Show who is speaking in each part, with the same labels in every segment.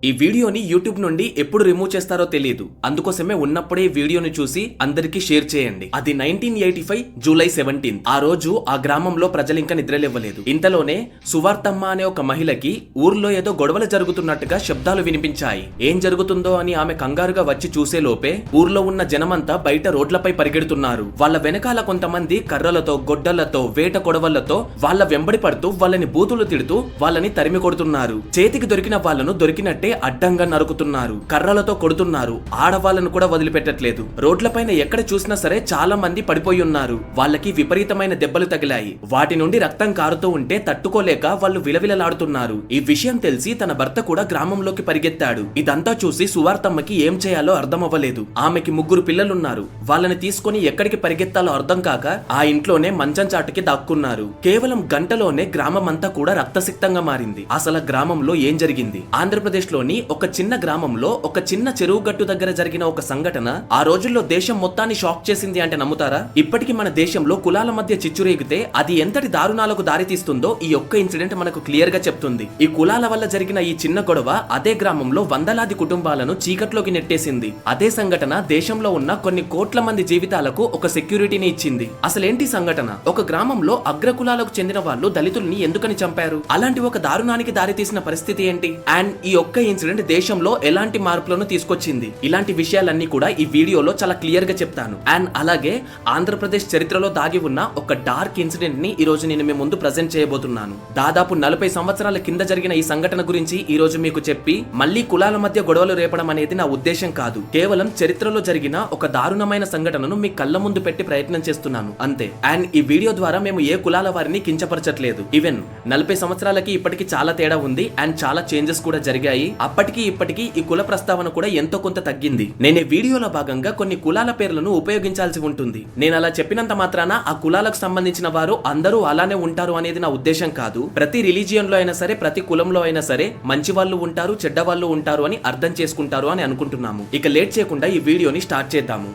Speaker 1: ఈ వీడియోని యూట్యూబ్ నుండి ఎప్పుడు రిమూవ్ చేస్తారో తెలియదు. అందుకోసమే ఉన్నప్పుడే ఈ వీడియోని చూసి అందరికీ షేర్ చేయండి. అది 1985 జూలై 17. ఆ రోజు ఆ గ్రామంలో ప్రజలు ఇంకా నిద్రలేవ్వలేదు. ఇంతలోనే సువార్తమ్మ అనే ఒక మహిళకి ఊర్లో ఏదో గొడవలు జరుగుతున్నట్టుగా శబ్దాలు వినిపించాయి. ఏం జరుగుతుందో అని ఆమె కంగారుగా వచ్చి చూసే లోపే ఊర్లో ఉన్న జనమంతా బయట రోడ్లపై పరిగెడుతున్నారు. వాళ్ళ వెనకాల కొంతమంది కర్రలతో, గొడ్డలతో, వేట కొడవళ్లతో వాళ్ళ వెంబడి పడుతూ వాళ్ళని బూతులు తిడుతూ వాళ్ళని తరిమి కొడుతున్నారు. చేతికి దొరికిన వాళ్ళను దొరికినట్టే అడ్డంగా నరుకుతున్నారు, కర్రలతో కొడుతున్నారు. ఆడవాళ్ళను కూడా వదిలిపెట్టట్లేదు. రోడ్లపైన ఎక్కడ చూసినా సరే చాలా మంది పడిపోయి ఉన్నారు. వాళ్ళకి విపరీతమైన దెబ్బలు తగిలాయి. వాటి నుండి రక్తం కారుతూ ఉంటే తట్టుకోలేక వాళ్ళు విలవిలలాడుతున్నారు. ఈ విషయం తెలిసి తన భర్త కూడా గ్రామంలోకి పరిగెత్తాడు. ఇదంతా చూసి సువార్తమ్మకి ఏం చేయాలో అర్థం అవ్వలేదు. ఆమెకి 3 పిల్లలున్నారు. వాళ్ళని తీసుకుని ఎక్కడికి పరిగెత్తాలో అర్థం కాక ఆ ఇంట్లోనే మంచం చాటుకి దాక్కున్నారు. కేవలం గంటలోనే గ్రామం అంతా కూడా రక్తసిక్తంగా మారింది. అసలు గ్రామంలో ఏం జరిగింది? ఆంధ్రప్రదేశ్ లోని ఒక చిన్న గ్రామంలో ఒక చిన్న చెరువు గట్టు దగ్గర జరిగిన ఒక సంఘటన ఆ రోజుల్లో దేశం మొత్తాన్ని షాక్ చేసింది అంటే నమ్ముతారా? ఇప్పటికి మన దేశంలో కులాల మధ్య చిచ్చురేగితే అది ఎంతటి దారుణాలకు దారితీస్తుందో ఈ ఒక్క ఇన్సిడెంట్ మనకు క్లియర్ గా చెప్తుంది. ఈ కులాల వల్ల జరిగిన ఈ చిన్న గొడవ అదే గ్రామంలో వందలాది కుటుంబాలను చీకట్లోకి నెట్టేసింది. అదే సంఘటన దేశంలో ఉన్న కొన్ని కోట్ల మంది జీవితాలకు ఒక సెక్యూరిటీని ఇచ్చింది. అసలేంటి సంఘటన? ఒక గ్రామంలో అగ్రకులాలకు చెందిన వాళ్ళు దళితుల్ని ఎందుకని చంపారు? అలాంటి ఒక దారుణానికి దారితీసిన పరిస్థితి ఏంటి? అండ్ ఈ ఒక్క ఇన్సిడెంట్ దేశంలో ఎలాంటి మార్పులను తీసుకొచ్చింది? ఇలాంటి విషయాలన్నీ కూడా ఈ వీడియోలో చాలా క్లియర్ గా చెప్తాను. అండ్ అలాగే ఆంధ్రప్రదేశ్ చరిత్రలో దాగి ఉన్న ఒక డార్క్ ఇన్సిడెంట్ ని ఈ రోజు నేను మీ ముందు ప్రజెంట్ చేయబోతున్నాను. దాదాపు 40 సంవత్సరాల కింద జరిగిన ఈ సంఘటన గురించి ఈ రోజు మీకు చెప్పి మళ్ళీ కులాల మధ్య గొడవలు రేపడం అనేది నా ఉద్దేశం కాదు. కేవలం చరిత్రలో జరిగిన ఒక దారుణమైన సంఘటనను మీ కళ్ళ ముందు పెట్టి ప్రయత్నం చేస్తున్నాను అంతే. అండ్ ఈ వీడియో ద్వారా మేము ఏ కులాల వారిని కించపరచట్లేదు. ఈవెన్ 40 సంవత్సరాలకి ఇప్పటికి చాలా తేడా ఉంది. అండ్ చాలా చేంజెస్ కూడా జరిగాయి. అప్పటికి ఇప్పటికి ఈ కుల ప్రస్తావన కూడా ఎంతో కొంత తగ్గింది. నేను ఈ వీడియోలో భాగంగా కొన్ని కులాల పేర్లను ఉపయోగించాల్సి ఉంటుంది. నేను అలా చెప్పినంత మాత్రాన ఆ కులాలకు సంబంధించిన వారు అందరూ అలానే ఉంటారు అనేది నా ఉద్దేశం కాదు. ప్రతి రిలీజియన్ లో అయినా సరే, ప్రతి కులంలో అయినా సరే మంచి వాళ్ళు ఉంటారు, చెడ్డ వాళ్ళు ఉంటారు అని అర్థం చేసుకుంటారు అని అనుకుంటున్నాము. ఇక లేట్ చేయకుండా ఈ వీడియోని స్టార్ట్ చేద్దాము.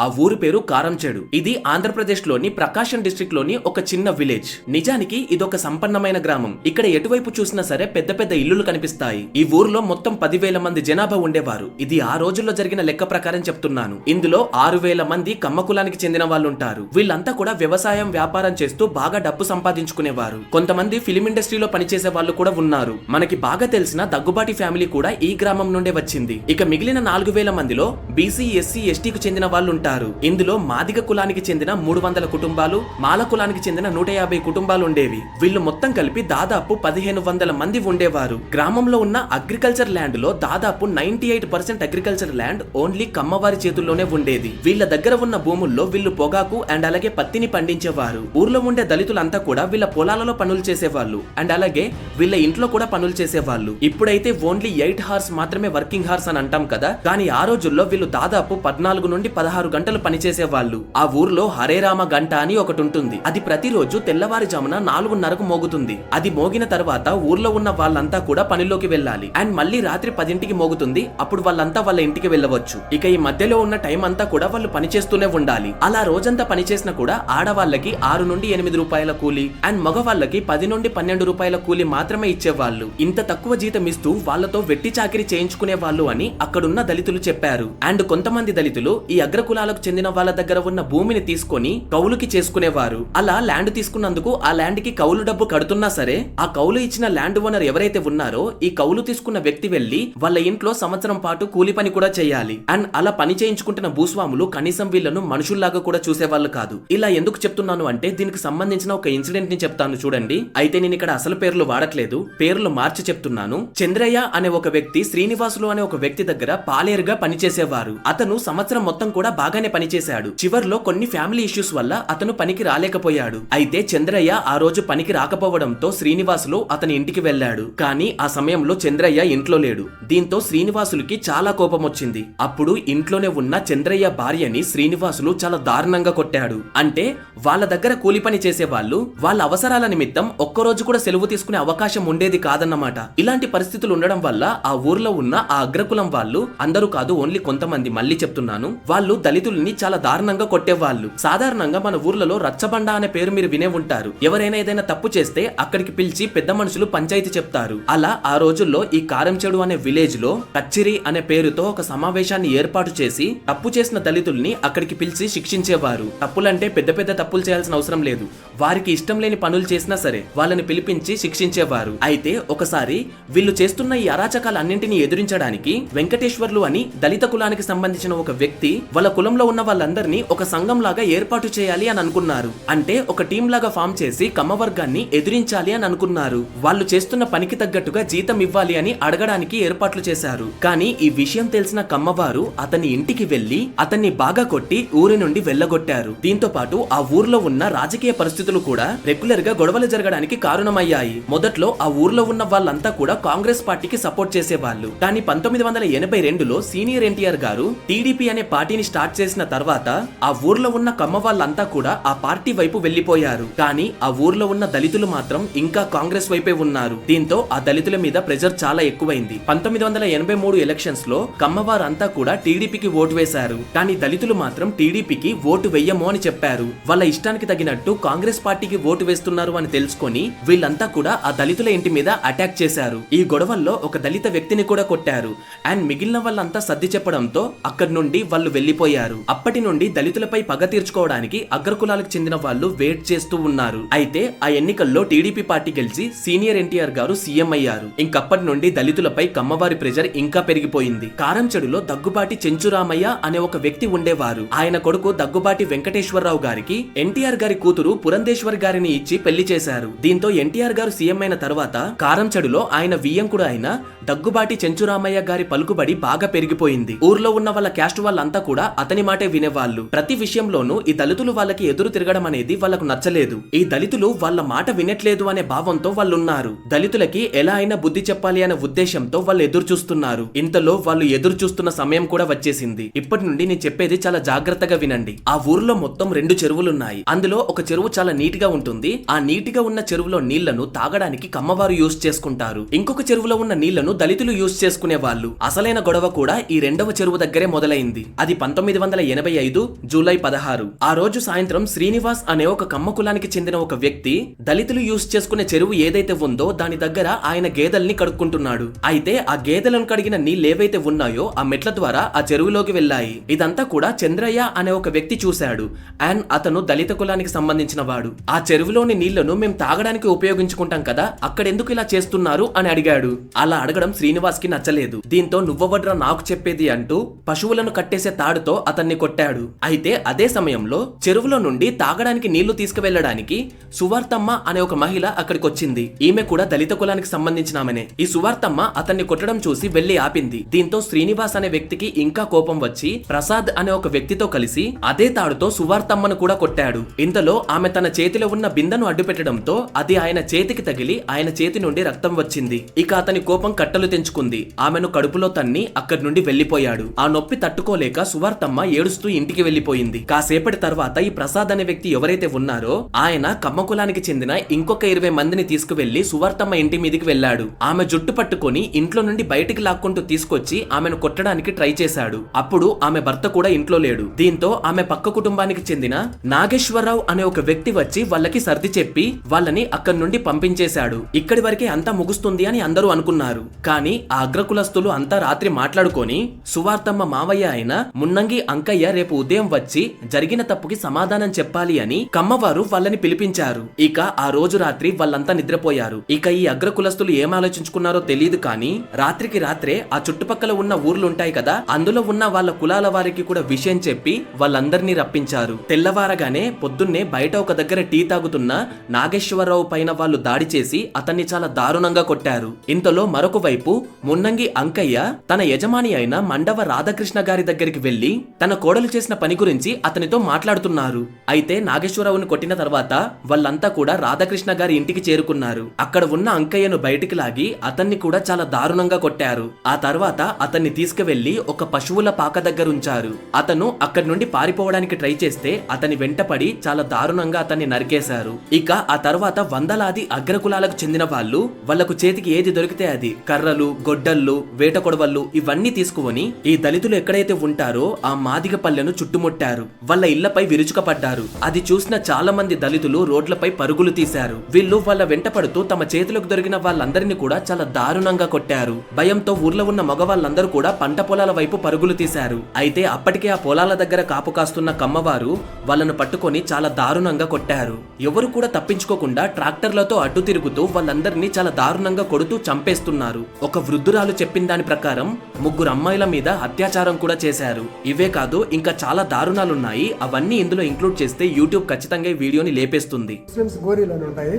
Speaker 1: ఆ ఊరు పేరు కారంచేడు. ఇది ఆంధ్రప్రదేశ్ లోని ప్రకాశం డిస్ట్రిక్ట్ లోని ఒక చిన్న విలేజ్. నిజానికి ఇదొక సంపన్నమైన గ్రామం. ఇక్కడ ఎటువైపు చూసినా సరే పెద్ద పెద్ద ఇల్లులు కనిపిస్తాయి. ఈ ఊర్లో మొత్తం 10,000 మంది జనాభా ఉండేవారు. ఇది ఆ రోజుల్లో జరిగిన లెక్క ప్రకారం చెప్తున్నాను. ఇందులో 6,000 మంది కమ్మ కులానికి చెందిన వాళ్ళు ఉంటారు. వీళ్ళంతా కూడా వ్యవసాయం, వ్యాపారం చేస్తూ బాగా డబ్బు సంపాదించుకునేవారు. కొంతమంది ఫిలిం ఇండస్ట్రీలో పనిచేసే వాళ్ళు కూడా ఉన్నారు. మనకి బాగా తెలిసిన దగ్గుబాటి ఫ్యామిలీ కూడా ఈ గ్రామం నుండే వచ్చింది. ఇక మిగిలిన 4,000 మందిలో బీసీ, ఎస్సీ, ఎస్టీకి చెందిన వాళ్ళు ఉంటారు. ఇందులో మాదిగ కులానికి చెందిన 300 కుటుంబాలు, మాల కులానికి చెందిన 150 కుటుంబాలు ఉండేవి. వీళ్ళు మొత్తం కలిపి దాదాపు 1,500 మంది ఉండేవారు. గ్రామంలో ఉన్న అగ్రికల్చర్ ల్యాండ్ లో దాదాపు 98% అగ్రికల్చర్ ల్యాండ్ ఓన్లీ కమ్మవారి చేతుల్లోనే ఉండేది. వీళ్ళ దగ్గర ఉన్న భూముల్లో వీళ్ళు పొగాకు అండ్ అలాగే పత్తిని పండించేవారు. ఊర్లో ఉండే దళితులంతా కూడా వీళ్ళ పొలాలలో పనులు చేసేవాళ్ళు. అండ్ అలాగే వీళ్ళ ఇంట్లో కూడా పనులు చేసేవాళ్ళు. ఇప్పుడైతే ఓన్లీ 8 hours మాత్రమే వర్కింగ్ హార్స్ అని అంటాం కదా, కానీ ఆ రోజుల్లో వీళ్ళు దాదాపు 14 నుండి 16 గంటలు పనిచేసే వాళ్ళు. ఆ ఊర్లో హరేరామ గంట అని ఒకటి ఉంటుంది. అది ప్రతిరోజు తెల్లవారుజామున 4:30కు మోగుతుంది. అది మోగిన తర్వాత ఊర్లో ఉన్న వాళ్ళంతా కూడా పనిలోకి వెళ్ళాలి. అండ్ మళ్ళీ రాత్రి 10ంటికి మోగుతుంది. అప్పుడు వాళ్ళంతా వాళ్ళ ఇంటికి వెళ్ళవచ్చు. ఇక ఈ మధ్యలో ఉన్న టైం అంతా కూడా వాళ్ళు పనిచేస్తూనే ఉండాలి. అలా రోజంతా పనిచేసినా కూడా ఆడవాళ్ళకి 6 నుండి 8 రూపాయల కూలి అండ్ మగవాళ్ళకి 10 నుండి 12 రూపాయల కూలి మాత్రమే ఇచ్చేవాళ్ళు. ఇంత తక్కువ జీతం ఇస్తూ వాళ్ళతో వెట్టి చాకిరి చేయించుకునే వాళ్ళు అని అక్కడున్న దళితులు చెప్పారు. అండ్ కొంతమంది దళితులు ఈ అగ్రకులాలకు చెందిన వాళ్ళ దగ్గర ఉన్న భూమిని తీసుకొని కౌలుకి చేసుకునేవారు. అలా ల్యాండ్ తీసుకున్నందుకు ఆ ల్యాండ్ కి కౌలు డబ్బు కడుతున్నా సరే ఆ కౌలు ఇచ్చిన ల్యాండ్ ఓనర్ ఎవరైతే ఉన్నారో ఈ కౌలు తీసుకున్న వ్యక్తి వెళ్లి వాళ్ళ ఇంట్లో సంవత్సరం పాటు కూలి పని కూడా చేయాలి. అండ్ అలా పని చేయించుకుంటున్న భూస్వాములు కనీసం వీళ్ళను మనుషుల్లాగా కూడా చూసేవాళ్ళు కాదు. ఇలా ఎందుకు చెప్తున్నాను అంటే దీనికి సంబంధించిన ఒక ఇన్సిడెంట్ ని చెప్తాను చూడండి. అయితే నేను ఇక్కడ అసలు పేర్లు వాడట్లేదు, పేర్లు మార్చి చెప్తున్నాను. చంద్రయ్య అనే ఒక వ్యక్తి శ్రీనివాసులు అనే ఒక వ్యక్తి దగ్గర పాలేరుగా పనిచేసేవారు. అతను సంవత్సరం మొత్తం కూడా బాగానే పనిచేశాడు. చివర్లో కొన్ని ఫ్యామిలీ ఇష్యూస్ వల్ల అతను పనికి రాలేకపోయాడు. అయితే చంద్రయ్య ఆ రోజు పనికి రాకపోవడంతో శ్రీనివాసులు అతని ఇంటికి వెళ్లాడు. కానీ ఆ సమయంలో చంద్రయ్య ఇంట్లో లేడు. దీంతో శ్రీనివాసులకి చాలా కోపం వచ్చింది. అప్పుడు ఇంట్లోనే ఉన్న చంద్రయ్య భార్యని శ్రీనివాసులు చాలా దారుణంగా కొట్టాడు. అంటే వాళ్ళ దగ్గర కూలి పని చేసే వాళ్ళు వాళ్ళ అవసరాల నిమిత్తం ఒక్కరోజు కూడా సెలవు తీసుకునే అవకాశం ఉండేది కాదన్నమాట. ఇలాంటి పరిస్థితులు ఉండడం వల్ల ఆ ఊర్లో ఉన్న ఆ అగ్రకులం వాళ్ళు, అందరూ కాదు ఓన్లీ కొంతమంది, మళ్ళీ చెప్తున్నాను, వాళ్ళు దళిత దళితుల్ని చాలా దారుణంగా కొట్టేవాళ్ళు. సాధారణంగా మన ఊర్లలో రచ్చబండ అనే పేరు మీరు వినే ఉంటారు. ఎవరైనా ఏదైనా తప్పు చేస్తే అక్కడికి పిలిచి పెద్ద మనుషులు పంచాయతీ చెప్తారు. అలా ఆ రోజుల్లో ఈ కారంచేడు అనే విలేజ్ లో కచ్చిరి అనే పేరుతో ఒక సమావేశాన్ని ఏర్పాటు చేసి తప్పు చేసిన దళితుల్ని అక్కడికి పిలిచి శిక్షించేవారు. తప్పులంటే పెద్ద పెద్ద తప్పులు చేయాల్సిన అవసరం లేదు. వారికి ఇష్టం లేని పనులు చేసినా సరే వాళ్ళని పిలిపించి శిక్షించేవారు. అయితే ఒకసారి వీళ్ళు చేస్తున్న ఈ అరాచకాలన్నింటినీ ఎదురించడానికి వెంకటేశ్వర్లు అని దళిత కులానికి సంబంధించిన ఒక వ్యక్తి వాళ్ళ కులంలో ఉన్న వాళ్ళందరినీ ఒక సంఘం లాగా ఏర్పాటు చేయాలి అని అనుకున్నారు. అంటే ఒక టీం లాగా ఫామ్ చేసి కమ్మవర్గాన్ని ఎదిరించాలి అని అనుకున్నారు. వాళ్ళు చేస్తున్న పనికి తగ్గట్టుగా జీతం ఇవ్వాలి అని అడగడానికి ఏర్పాట్లు చేశారు. కానీ ఈ విషయం తెలిసిన కమ్మవారు అతని ఇంటికి వెళ్లి అతన్ని బాగా కొట్టి ఊరి నుండి వెళ్లగొట్టారు. దీంతో పాటు ఆ ఊర్లో ఉన్న రాజకీయ పరిస్థితులు కూడా రెగ్యులర్ గా గొడవలు జరగడానికి కారణమయ్యాయి. మొదట్లో ఆ ఊర్లో ఉన్న వాళ్ళంతా కూడా కాంగ్రెస్ పార్టీకి సపోర్ట్ చేసేవాళ్ళు. కానీ 1982లో సీనియర్ ఎన్టీఆర్ గారు టీడీపీ అనే పార్టీని స్టార్ట్ చేసిన తర్వాత ఆ ఊర్లో ఉన్న కమ్మ వాళ్ళంతా కూడా ఆ పార్టీ వైపు వెళ్లిపోయారు. కానీ ఆ ఊర్లో ఉన్న దళితులు మాత్రం ఇంకా కాంగ్రెస్ వైపే ఉన్నారు. దీంతో ఆ దళితుల మీద ప్రెజర్ చాలా ఎక్కువైంది. 1983 ఎలక్షన్స్ లో కమ్మవారంతా కూడా టీడీపీకి ఓటు వేశారు. కానీ దళితులు మాత్రం టీడీపీకి ఓటు వెయ్యము అని చెప్పారు. వాళ్ళ ఇష్టానికి తగినట్టు కాంగ్రెస్ పార్టీకి ఓటు వేస్తున్నారు అని తెలుసుకొని వీళ్ళంతా కూడా ఆ దళితుల ఇంటి మీద అటాక్ చేశారు. ఈ గొడవల్లో ఒక దళిత వ్యక్తిని కూడా కొట్టారు. అండ్ మిగిలిన వాళ్ళంతా సర్ది చెప్పడంతో అక్కడి నుండి వాళ్ళు వెళ్లిపోయారు. అప్పటి నుండి దళితులపై పగ తీర్చుకోవడానికి అగ్రకులాలకు చెందిన వాళ్ళు వెయిట్ చేస్తూ ఉన్నారు. అయితే ఆ ఎన్నికల్లో టీడీపీ పార్టీ గెలిచి సీనియర్ ఎన్టీఆర్ గారు సీఎం అయ్యారు. ఇంకప్పటి నుండి దళితులపై కమ్మవారి ప్రెజర్ ఇంకా పెరిగిపోయింది. కారంచెడులో దగ్గుబాటి చెంచురామయ్య అనే ఒక వ్యక్తి ఉండేవారు. ఆయన కొడుకు దగ్గుబాటి వెంకటేశ్వరరావు గారికి ఎన్టీఆర్ గారి కూతురు పురంధేశ్వర్ గారిని ఇచ్చి పెళ్లి చేశారు. దీంతో ఎన్టీఆర్ గారు సీఎం అయిన తర్వాత కారంచెడులో ఆయన వియ్యంకుడు అయిన దగ్గుబాటి చెంచురామయ్య గారి పలుకుబడి బాగా పెరిగిపోయింది. ఊర్లో ఉన్న వాళ్ళ క్యాస్ట్ వాళ్ళంతా కూడా అతని మాటే వినేవాళ్ళు. ప్రతి విషయంలోనూ ఈ దళితులు వాళ్ళకి ఎదురు తిరగడం అనేది వాళ్ళకు నచ్చలేదు. ఈ దళితులు వాళ్ళ మాట వినట్లేదు అనే భావంతో వాళ్ళున్నారు. దళితులకి ఎలా అయినా బుద్ధి చెప్పాలి అనే ఉద్దేశంతో వాళ్ళు ఎదురు చూస్తున్నారు. ఇంతలో వాళ్ళు ఎదురు చూస్తున్న సమయం కూడా వచ్చేసింది. ఇప్పటి నుండి నేను చెప్పేది చాలా జాగ్రత్తగా వినండి. ఆ ఊర్లో మొత్తం 2 చెరువులున్నాయి. అందులో ఒక చెరువు చాలా నీట్ గా ఉంటుంది. ఆ నీట్ గా ఉన్న చెరువులో నీళ్లను తాగడానికి కమ్మవారు యూజ్ చేసుకుంటారు. ఇంకొక చెరువులో ఉన్న నీళ్లను దళితులు యూజ్ చేసుకునే వాళ్ళు. అసలైన గొడవ కూడా ఈ 2వ చెరువు దగ్గరే మొదలైంది. అది 1985 జూలై 16. ఆ రోజు సాయంత్రం శ్రీనివాస్ అనే ఒక కమ్మ కులానికి చెందిన ఒక వ్యక్తి దళితులు యూజ్ చేసుకునే చెరువు ఏదైతే ఉందో దాని దగ్గర ఆయన గేదెల్ని కడుక్కుంటున్నాడు. అయితే ఆ గేదెలను కడిగిన నీళ్లేవైతే ఉన్నాయో ఆ మెట్ల ద్వారా ఆ చెరువులోకి వెళ్లాయి. ఇదంతా కూడా చంద్రయ్య అనే ఒక వ్యక్తి చూశాడు. అండ్ అతను దళిత కులానికి సంబంధించిన వాడు. ఆ చెరువులోని నీళ్లను మేము తాగడానికి ఉపయోగించుకుంటాం కదా, అక్కడెందుకు ఇలా చేస్తున్నారు అని అడిగాడు. అలా అడగడం శ్రీనివాస్ కి నచ్చలేదు. దీంతో నువ్వవడ్రా నాకు చెప్పేది అంటూ పశువులను కట్టేసే తాడుతో అతన్ని కొట్టాడు. అయితే అదే సమయంలో చెరువులో నుండి తాగడానికి నీళ్లు తీసుకువెళ్లడానికి సువార్తమ్మ అనే ఒక మహిళ అక్కడికి వచ్చింది. ఈమె కూడా దళిత కులానికి సంబంధించిన ఆమెనే. ఈ సువార్తమ్మ అతన్ని కొట్టడం చూసి వెళ్లి ఆపింది. దీంతో శ్రీనివాస్ అనే వ్యక్తికి ఇంకా కోపం వచ్చి ప్రసాద్ అనే ఒక వ్యక్తితో కలిసి అదే తాడుతో సువార్తమ్మను కూడా కొట్టాడు. ఇంతలో ఆమె తన చేతిలో ఉన్న బిందెను అడ్డు పెట్టడంతో అది ఆయన చేతికి తగిలి ఆయన చేతి నుండి రక్తం వచ్చింది. ఇక అతని కోపం కట్టలు తెంచుకుంది. ఆమెను కడుపులో తన్ని అక్కడి నుండి వెళ్లిపోయాడు. ఆ నొప్పి తట్టుకోలేక సువార్తమ్మ ఏడుస్తూ ఇంటికి వెళ్లిపోయింది. కాసేపటి తర్వాత ఈ ప్రసాద్ అనే వ్యక్తి ఎవరైతే ఉన్నారో ఆయన కమ్మ కులానికి చెందిన ఇంకొక 20 మందిని తీసుకువెళ్లి సువార్తమ్మ ఇంటి మీదకి వెళ్లాడు. ఆమె జుట్టు పట్టుకొని ఇంట్లో నుండి బయటికి లాక్కుంటూ తీసుకొచ్చి ఆమెను కొట్టడానికి ట్రై చేశాడు. అప్పుడు ఆమె భర్త కూడా ఇంట్లో లేడు. దీంతో ఆమె పక్క కుటుంబానికి చెందిన నాగేశ్వరరావు అనే ఒక వ్యక్తి వచ్చి వాళ్ళకి సర్ది చెప్పి వాళ్ళని అక్కడి నుండి పంపించేశాడు. ఇక్కడి వరకే అంతా ముగుస్తుంది అని అందరూ అనుకున్నారు. కానీ ఆ అగ్రకులస్తులు అంతా రాత్రి మాట్లాడుకొని సువార్తమ్మ మావయ్య అయిన మున్నంగి అంకయ్య రేపు ఉదయం వచ్చి జరిగిన తప్పుకి సమాధానం చెప్పాలి అని కమ్మవారు వాళ్ళని పిలిపించారు. ఇక ఆ రోజు రాత్రి వాళ్ళంతా నిద్రపోయారు. ఇక ఈ అగ్రకులస్తులు ఏం ఆలోచించుకున్నారో తెలియదు కానీ రాత్రికి రాత్రే ఆ చుట్టుపక్కల ఉన్న ఊర్లుంటాయి కదా, అందులో ఉన్న వాళ్ళ కులాల వారికి కూడా విషయం చెప్పి వాళ్ళందరినీ రప్పించారు. తెల్లవారగానే పొద్దున్నే బయట ఒక దగ్గర టీ తాగుతున్న నాగేశ్వరరావు పైన వాళ్ళు దాడి చేసి అతన్ని చాలా దారుణంగా కొట్టారు. ఇంతలో మరొక వైపు మున్నంగి అంకయ్య తన యజమాని అయిన మండవ రాధాకృష్ణ గారి దగ్గరికి వెళ్లి తన కోడలు చేసిన పని గురించి అతనితో మాట్లాడుతున్నారు. అయితే నాగేశ్వరరావుని కొట్టిన తర్వాత వాళ్ళంతా కూడా రాధాకృష్ణ గారి ఇంటికి చేరుకున్నారు. అక్కడ ఉన్న అంకయ్యను బయటికి లాగి అతన్ని కూడా చాలా దారుణంగా కొట్టారు. ఆ తర్వాత అతన్ని తీసుకువెళ్లి ఒక పశువుల పాక దగ్గర ఉంచారు. అతను అక్కడి నుండి పారిపోవడానికి ట్రై చేస్తే అతని వెంటపడి చాలా దారుణంగా అతన్ని నరికేశారు. ఇక ఆ తర్వాత వందలాది అగ్రకులాలకు చెందిన వాళ్ళు వాళ్లకు చేతికి ఏది దొరికితే అది కర్రలు, గొడ్డళ్ళు, వేట కొడవళ్ళు ఇవన్నీ తీసుకుని ఈ దళితులు ఎక్కడైతే ఉంటారో ఆ మాదిగపల్లెను చుట్టుముట్టారు. వాళ్ళ ఇళ్లపై విరుచుకపడ్డారు. అది చూసిన చాలా మంది దళితులు రోడ్లపై పరుగులు తీశారు. వీళ్ళు వాళ్ళ వెంట పడుతూ తమ చేతులకు దొరికిన వాళ్ళందరినీ కూడా చాలా దారుణంగా కొట్టారు. భయంతో ఊర్లో ఉన్న మగవాళ్ళందరూ కూడా పంట పొలాల వైపు పరుగులు తీశారు. అయితే అప్పటికే ఆ పొలాల దగ్గర కాపు కాస్తున్న కమ్మవారు వాళ్ళను పట్టుకొని చాలా దారుణంగా కొట్టారు. ఎవరు కూడా తప్పించుకోకుండా ట్రాక్టర్లతో అడ్డు తిరుగుతూ వాళ్ళందరినీ చాలా దారుణంగా కొడుతూ చంపేస్తున్నారు. ఒక వృద్ధురాలు చెప్పిన దాని ప్రకారం 3 అమ్మాయిల మీద అత్యాచారం కూడా చేశారు. ఇవే కాదు ఇంకా చాలా దారుణాలున్నాయి. అవన్నీ ఇందులో ఇంక్లూడ్ చేస్తే యూట్యూబ్ ఖచ్చితంగా ఈ వీడియోని లేపేస్తుంది.
Speaker 2: ముస్లిమ్స్ గోరీలోనే ఉంటాయి.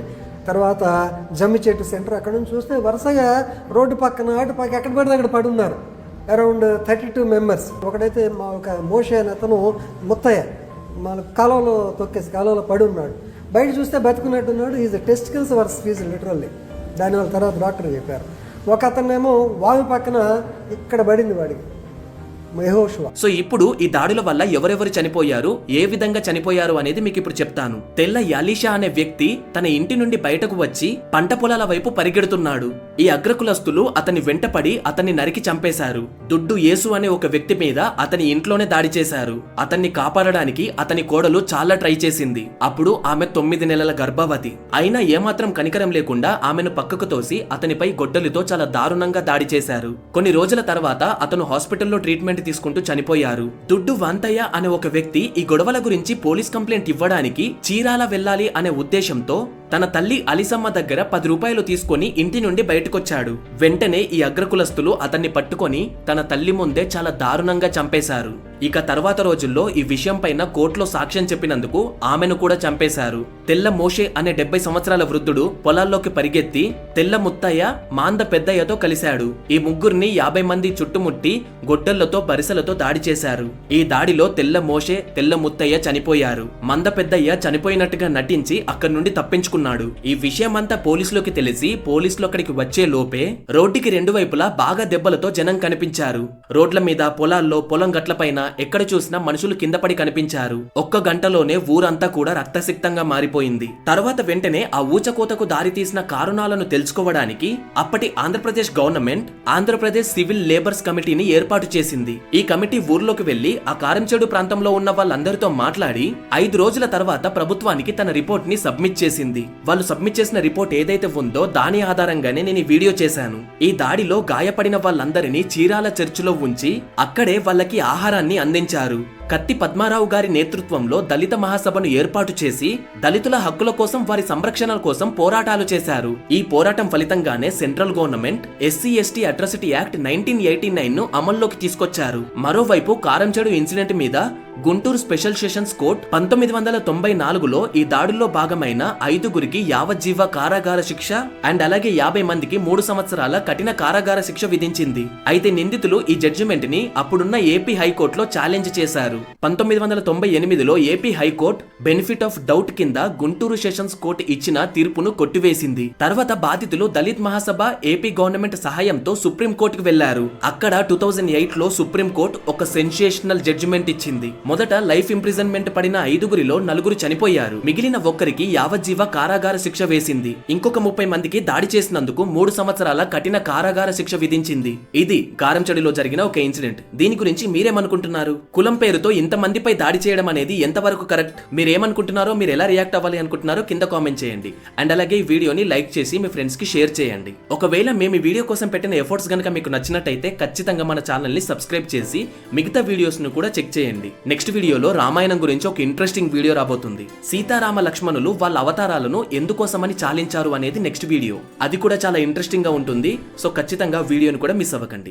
Speaker 2: తర్వాత జమ్మి చెట్టు సెంటర్ అక్కడ నుంచి చూస్తే వరుసగా రోడ్డు పక్కన అటు పక్క ఎక్కడ పడితే అక్కడ పడి ఉన్నారు. Around 32 members. ఒకడైతే మా ఒక మోషే అనే అతను ముత్తయ్య మన కాలువలో తొక్కేసి కాలువలో పడి ఉన్నాడు. బయట చూస్తే బతుకున్నట్టున్నాడు. Is testicles worse fees literally. దానివల్ల తర్వాత డాక్టర్ చెప్పారు. ఒక అతనేమో వామి పక్కన ఇక్కడ పడింది వాడికి.
Speaker 1: సో ఇప్పుడు ఈ దాడుల వల్ల ఎవరెవరు చనిపోయారు, ఏ విధంగా చనిపోయారు అనేది మీకు ఇప్పుడు చెప్తాను. తెల్ల యాలీషా అనే వ్యక్తి తన ఇంటి నుండి బయటకు వచ్చి పంట పొలాల వైపు పరిగెడుతున్నాడు. ఈ అగ్రకులస్తులు అతని వెంటపడి అతన్ని నరికి చంపేశారు. దుడ్డు యేసు అనే ఒక వ్యక్తి మీద అతని ఇంట్లోనే దాడి చేశారు. అతన్ని కాపాడడానికి అతని కోడలు చాలా ట్రై చేసింది. అప్పుడు ఆమె 9 నెలల గర్భవతి. అయినా ఏమాత్రం కనికరం లేకుండా ఆమెను పక్కకు తోసి అతనిపై గొడ్డలితో చాలా దారుణంగా దాడి చేశారు. కొన్ని రోజుల తర్వాత అతను హాస్పిటల్లో ట్రీట్మెంట్ తీసుకుంటూ చనిపోయారు. దుడ్డు వాంతయ్య అనే ఒక వ్యక్తి ఈ గొడవల గురించి పోలీస్ కంప్లైంట్ ఇవ్వడానికి చీరాల వెళ్ళాలి అనే ఉద్దేశంతో తన తల్లి అలిసమ్మ దగ్గర 10 రూపాయలు తీసుకొని ఇంటి నుండి బయటకొచ్చాడు. వెంటనే ఈ అగ్రకులస్తులు అతన్ని పట్టుకొని తన తల్లి ముందే చాలా దారుణంగా చంపేశారు. ఇక తర్వాత రోజుల్లో ఈ విషయం పైన కోర్టులో సాక్ష్యం చెప్పినందుకు ఆమెను కూడా చంపేశారు. తెల్ల మోషే అనే 70 సంవత్సరాల వృద్ధుడు పొలాల్లోకి పరిగెత్తి తెల్ల ముత్తయ్య మాంద పెద్దయ్యతో కలిశాడు. ఈ ముగ్గురిని 50 మంది చుట్టుముట్టి గొడ్డళ్లతో పరిసలతో దాడి చేశారు. ఈ దాడిలో తెల్ల మోషే తెల్ల ముత్తయ్య చనిపోయారు. మంద పెద్దయ్య చనిపోయినట్టుగా నటించి అక్కడి నుండి తప్పించుకున్నాడు. ఈ విషయమంతా పోలీసులోకి తెలిసి పోలీసులు అక్కడికి వచ్చే లోపే రోడ్డుకి 2 వైపులా బాగా దెబ్బలతో జనం కనిపించారు. రోడ్ల మీద, పొలాల్లో, పొలం గట్ల పైన ఎక్కడ చూసినా మనుషులు కింద పడి కనిపించారు. ఒక్క గంటలోనే ఊరంతా కూడా రక్తసిక్తంగా మారిపోయింది. తర్వాత వెంటనే ఆ ఊచకోతకు దారి తీసిన కారణాలను తెలుసుకోవడానికి అప్పటి Andhra Pradesh government Andhra Pradesh civil labours కమిటీని ఏర్పాటు చేసింది. ఈ కమిటీ ఊర్లోకి వెళ్లి ఆ కారంచేడు ప్రాంతంలో ఉన్న వాళ్ళందరితో మాట్లాడి 5 రోజుల తర్వాత ప్రభుత్వానికి తన రిపోర్ట్ ని సబ్మిట్ చేసింది. వాళ్ళు సబ్మిట్ చేసిన రిపోర్ట్ ఏదైతే ఉందో దాని ఆధారంగానే నేను ఈ వీడియో చేశాను. ఈ దాడిలో గాయపడిన వాళ్ళందరినీ చీరాల చర్చిలో ఉంచి అక్కడే వాళ్ళకి ఆహారాన్ని అందించారు. కత్తి పద్మారావు గారి నేతృత్వంలో దళిత మహాసభను ఏర్పాటు చేసి దళితుల హక్కుల కోసం, వారి సంరక్షణ కోసం పోరాటాలు చేశారు. ఈ పోరాటం ఫలితంగానే central government SC/ST atrocity act 1989 ను అమల్లోకి తీసుకొచ్చారు. మరోవైపు కారంచేడు ఇన్సిడెంట్ మీద గుంటూరు స్పెషల్ సెషన్స్ కోర్ట్ 1994లో ఈ దాడుల్లో భాగమైన 5గురికి యావజ్జీవ కారాగార శిక్ష అండ్ అలాగే 50 మందికి 3 సంవత్సరాల కఠిన కారాగార శిక్ష విధించింది. అయితే నిందితులు ఈ జడ్జిమెంట్ ని అప్పుడున్న ఏపీ హైకోర్టులో ఛాలెంజ్ చేశారు. 1998లో AP high court benefit of doubt కింద గుంటూరు సెషన్స్ కోర్టు ఇచ్చిన తీర్పును కొట్టివేసింది. తర్వాత బాధితులు దళిత్ మహాసభ, ఏపీ గవర్నమెంట్ సహాయంతో సుప్రీం కోర్టుకు వెళ్లారు. అక్కడ 2008లో సుప్రీం కోర్టు ఒక సెన్సేషనల్ జడ్జిమెంట్ ఇచ్చింది. మొదట లైఫ్ ఇంప్రిజన్మెంట్ పడిన 5గురిలో 4 చనిపోయారు. మిగిలిన 1కి యావజ్జీవ కారాగార శిక్ష వేసింది. ఇంకొక 30 మందికి దాడి చేసినందుకు 3 సంవత్సరాల కఠిన కారాగార శిక్ష విధించింది. ఇది కారంచేడులో జరిగిన ఒక ఇన్సిడెంట్. దీని గురించి మీరేమనుకుంటున్నారు? కులం పేరుతో ఇంతమందిపై దాడి చేయడం అనేది ఎంతవరకు కరెక్ట్? మీరేమనుకుంటున్నారో, మీరు ఎలా రియాక్ట్ అవ్వాలి అనుకుంటున్నారో కింద కామెంట్ చేయండి. అండ్ అలాగే ఈ వీడియోని లైక్ చేసి మీ ఫ్రెండ్స్ కి షేర్ చేయండి. ఒకవేళ మేము ఈ వీడియో కోసం పెట్టిన ఎఫర్ట్స్ గనుక మీకు నచ్చినట్టయితే ఖచ్చితంగా మన ఛానల్ ని సబ్స్క్రైబ్ చేసి మిగతా వీడియోస్ ను కూడా చెక్ చేయండి. నెక్స్ట్ వీడియోలో రామాయణం గురించి ఒక ఇంట్రెస్టింగ్ వీడియో రాబోతుంది. సీతారామ లక్ష్మణులు వాళ్ళ అవతారాలను ఎందుకోసమని చాలించారు అనేది నెక్స్ట్ వీడియో. అది కూడా చాలా ఇంట్రెస్టింగ్ గా ఉంటుంది. సో ఖచ్చితంగా వీడియోని కూడా మిస్ అవ్వకండి.